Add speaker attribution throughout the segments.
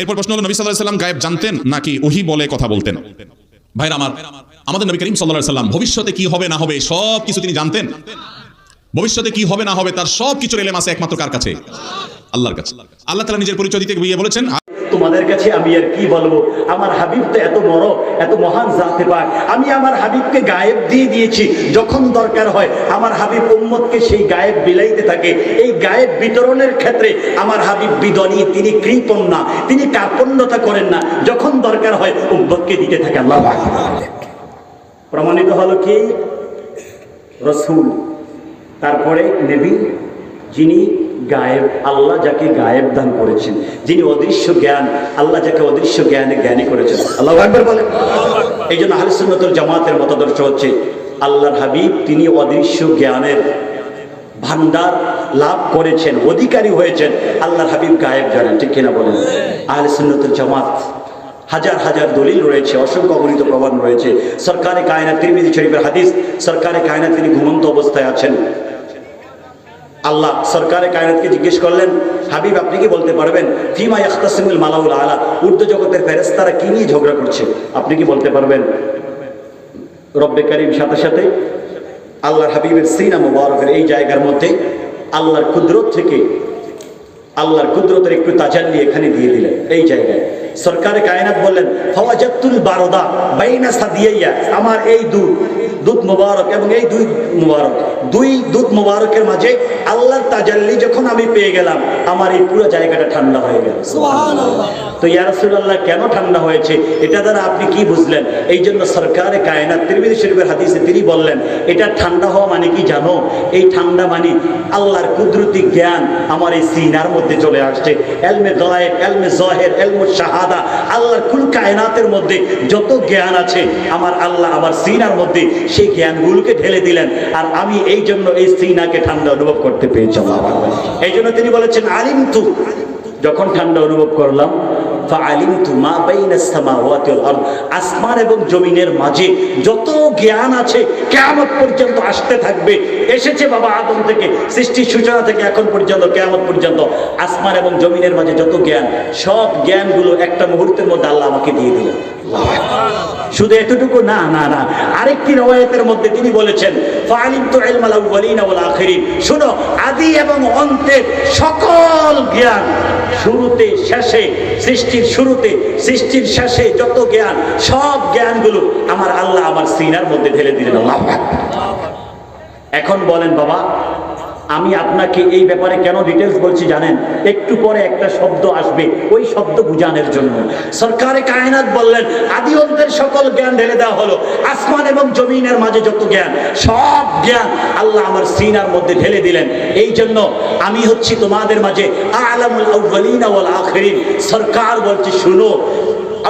Speaker 1: এরপর প্রশ্ন হলো, নবী সাল্লাল্লাহু আলাইহি ওয়াসাল্লাম গায়েব জানতেন নাকি ওহী বলে কথা বলতেন? ভাইরা আমার, আমাদের নবী করিম সাল্লাল্লাহু আলাইহি ওয়াসাল্লাম ভবিষ্যতে কি হবে না হবে সব কিছু তিনি জানতেন। ভবিষ্যতে কি হবে না হবে তার সব কিছুর ইলম আছে একমাত্র কার কাছে? আল্লাহর কাছে। আল্লাহ তাআলা নিজের পরিচয় দিতে গিয়ে বলেছেন,
Speaker 2: তোমাদের কাছে আমি আর কি বলবো, আমার হাবিব তো এত বড়, এত মহান জাতে পাক, আমি আমার হাবিবকে গায়েব দিয়ে দিয়েছি। যখন দরকার হয় আমার হাবিব উম্মতকে সেই গায়েব বিলাইতে থাকে। এই গায়েব বিতরণের ক্ষেত্রে আমার হাবিব বিদনী, তিনি কৃপণ না, তিনি কার্পণ্যতা করেন না। যখন দরকার হয় উম্মতকে দিতে থাকে। আল্লাহু আকবার। প্রমাণিত হলো কি? রাসূল, তারপরে নবী, যিনি গায়েব, আল্লাহ যাকে গায়েব দান করেছেন, যিনি অদৃশ্য জ্ঞান, আল্লাহ যাকে অদৃশ্য জ্ঞানে জ্ঞানী করেছেন। আল্লাহু আকবার বলেন। এই জন্য আহলে সুন্নাত ওয়াল জামাতের মতাদর্শ হচ্ছে আল্লাহর হাবিব তিনি অদৃশ্য জ্ঞানের ভান্ডার লাভ করেছেন, অধিকারী হয়েছেন। আল্লাহর হাবিব গায়েব জানেন, ঠিক কিনা বলেন? আহলে সুন্নাত ওয়াল জামাত হাজার হাজার দলিল রয়েছে, অসংখ্য অগণিত প্রমাণ রয়েছে। সরকারে কায়নাত, তিরমিজি শরীফের হাদিস, সরকারে কায়নাত তিনি ঘুমন্ত অবস্থায় আছেন। আল্লাহ সরকারে কায়নাতকে জিজ্ঞেস করলেন, হাবিব আপনি কি বলতে পারবেন ফিমা ইয়াখতাসিমুল মালাউল আলা, ঊর্ধ্ব জগতের ফেরেশতারা কি নিয়ে ঝগড়া করছে, আপনি কি বলতে পারবেন? রব্বে কারীম সাথে সাথে আল্লাহর হাবিবের সিনা মুবারকের এই জায়গার মধ্যে আল্লাহর কুদরত থেকে, আল্লাহর কুদরতের একটু তাজাল্লি এখানে দিয়ে দিলেন। এই জায়গায় সরকারে কায়নাত বললেন, ফাওয়াজাতুল বারদা বাইনা সাদিয়াইয়া, আমার এই দুধ মুবারক এবং এই দুই দুধ মুবারকের মাঝে আল্লাহর তাজাল্লি যখন আমি পেয়ে গেলাম, আমার এই পুরো জায়গাটা ঠান্ডা হয়ে গেল। সুবহানাল্লাহ। তো ইয়া রাসূলুল্লাহ কেন ঠান্ডা হয়েছে, এটা দ্বারা আপনি কি বুঝলেন? এই জন্য সরকারে কায়নাত তিরমিজি শরীফের হাদিসে তিনি বললেন, এটা ঠান্ডা হওয়া মানে কি জানো? এই ঠান্ডা মানে আল্লাহর কুদরতি জ্ঞান আমার এই সিনার মধ্যে চলে আসছে। এলমে গায়েব, এলমে যাহির, এলমুশ শাহাদা, আল্লাহর কুল কায়নাতের মধ্যে যত জ্ঞান আছে আমার আল্লাহ আমার সিনার মধ্যে সেই জ্ঞানগুলোকে ঢেলে দিলেন। আর আমি এই জন্য এই সিনাকে ঠান্ডা অনুভব করতে পেরেছি। এই জন্য তিনি বলেছেন, আলিমতু, যখন ঠান্ডা অনুভব করলাম, ফাআলিমতু মা বাইনাস সামাওয়াতি ওয়াল আরদ, আসমান এবং জমিনের মাঝে যত জ্ঞান আছে কিয়ামত পর্যন্ত আসতে থাকবে। এসেছে বাবা আদম থেকে, সৃষ্টির সূচনা থেকে এখন পর্যন্ত কিয়ামত পর্যন্ত আসমান এবং জমিনের মাঝে যত জ্ঞান, সব জ্ঞানগুলো একটা মুহূর্তের মধ্যে আল্লাহ আমাকে দিয়ে দিলেন। শুধু এতটুকু না, না না, আরেকটি রওয়ায়াতের মধ্যে তিনি বলেছেন, ফাআলিমতু ইলমাল আউয়ালিনা ওয়াল আখিরিন, শুনো আদি এবং অন্তের সকল জ্ঞান, শুরুতে শেষে, সৃষ্টির শুরুতে সৃষ্টির শেষে যত জ্ঞান, সব জ্ঞানগুলো আমার আল্লাহ আমার সিনার মধ্যে ঢেলে দিলেন। আল্লাহু আকবার। এখন বলেন বাবা, আমি আপনাকে এই ব্যাপারে কেন ডিটেলস বলছি জানেন? একটু পরে একটা শব্দ আসবে, ওই শব্দ বুঝানোর জন্য। সরকারে কায়নাত বললেন, আদি অন্তের সকল জ্ঞান ঢেলে দেওয়া হলো, আসমান এবং জমিনের মাঝে যত জ্ঞান, সব জ্ঞান আল্লাহ আমার সিনার মধ্যে ঢেলে দিলেন। এই জন্য আমি হচ্ছি তোমাদের মাঝে আ'লামুল আউয়ালিনা ওয়াল আখিরিন। সরকার বলছে, শুনো,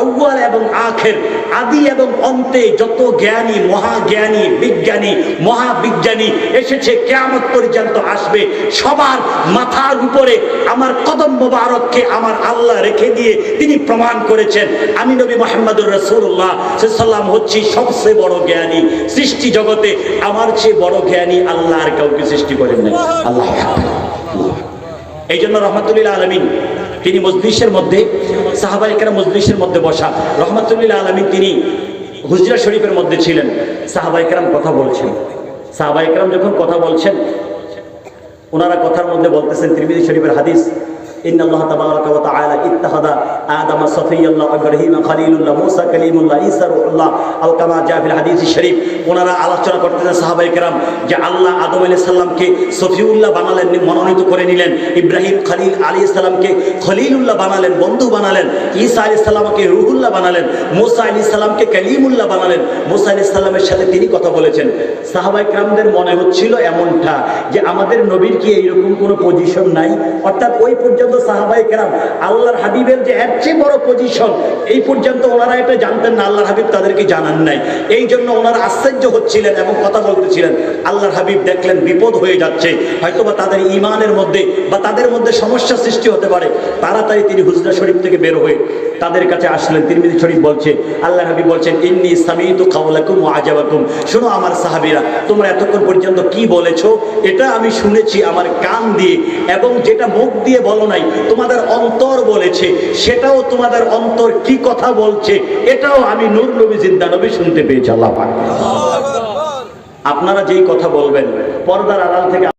Speaker 2: আউয়াল এবং আখির, আদি এবং অন্তে যত জ্ঞানী, মহাজ্ঞানী, বিজ্ঞানী, মহাবিজ্ঞানী এসেছে, কিয়ামত পর্যন্ত আসবে, সবার মাথার উপরে আমার কদম মোবারককে আমার আল্লাহ রেখে দিয়ে তিনি প্রমাণ করেছেন, আমি নবী মুহাম্মদুর রাসূলুল্লাহ সাল্লাল্লাহু আলাইহি ওয়াসাল্লাম হচ্ছি সবচেয়ে বড় জ্ঞানী। সৃষ্টি জগতে আমার চেয়ে বড় জ্ঞানী আল্লাহ আর কাউকে সৃষ্টি করেন না। আল্লাহ। এই জন্য রহমাতুল আলামিন তিনি মজলিসের মধ্যে, সাহাবায়ে কেরাম মজলিসের মধ্যে বসা, রহমাতুল আলামিন তিনি হুজরা শরীফের মধ্যে ছিলেন, সাহাবায়ে কেরাম কথা বলছেন। সাহাবায়ে কেরাম যখন কথা বলছেন, ওনারা কথার মধ্যে বলতেছেন তিরমিজি শরীফের হাদিস, ইন্নাল্লাহ তাবারাকা ওয়া তাআলা ইত্তাখাযা আদামা সফিয়্যাল্লাহ, ইব্রাহিমা খলিলুল্লাহ, মুসা কালিমুল্লাহ, ঈসা রূহুল্লাহ, আও কামা জা ফিল হাদিস শরীফ। ওনারা আলোচনা করতেছেন সাহাবায়ে কেরাম যে আল্লাহ আদম আলাইহিস সালামকে সফিউল্লাহ বানালেন, মনোনীত করে নিলেন, ইব্রাহিম খলিল আলাইহিস সালামকে খলিলুল্লাহ বানালেন, বন্ধু বানালেন, ঈসা আলাইহিস সালামকে রূহুল্লাহ বানালেন, মুসা আলাইহিস সালামকে কালিমুল্লাহ বানালেন। মুসা আলাইহিস সালামের সাথে তিনি কথা বলেছেন। সাহাবায়ে কেরামদের মনে হচ্ছিল এমনটা যে আমাদের নবীর কি এইরকম কোনো পজিশন নাই? অর্থাৎ ওই পর্যন্ত সাহাবায়ে কেরাম আল্লাহর হাবিবের যে এর চেয়ে বড় পজিশন, এই পর্যন্ত ওনারা এটা জানতেন না, আল্লাহর হাবিব তাদেরকে জানান নাই। এই জন্য ওনারা আশ্চর্য হচ্ছিলেন এবং কথা বলতেছিলেন। আল্লাহর হাবিব দেখলেন বিপদ হয়ে যাচ্ছে, হয়তোবা তাদের ঈমানের মধ্যে বা তাদের মধ্যে সমস্যা সৃষ্টি হতে পারে। তাড়াতাড়ি তিনি হুজরা শরীফ থেকে বের হয়ে তাদের কাছে আসলেন। তিরমিজি শরীফ বলছে, আল্লাহ নবী বলছেন, ইন্নী সামিতু কাওলাকুম ওয়া আজাবাকুম, শোনো আমার সাহাবীরা, তোমরা এতক্ষণ পর্যন্ত কি বলেছো এটা আমি শুনেছি আমার কান দিয়ে, এবং যেটা মুখ দিয়ে বলো নাই তোমাদের অন্তর বলেছে, সেটাও তোমাদের অন্তর কি কথা বলছে এটাও আমি নূর নবী জিন্দা নবী শুনতে পেয়েছি। আল্লাহ পাক, আপনারা যেই কথা বলবেন পর্দার আড়াল থেকে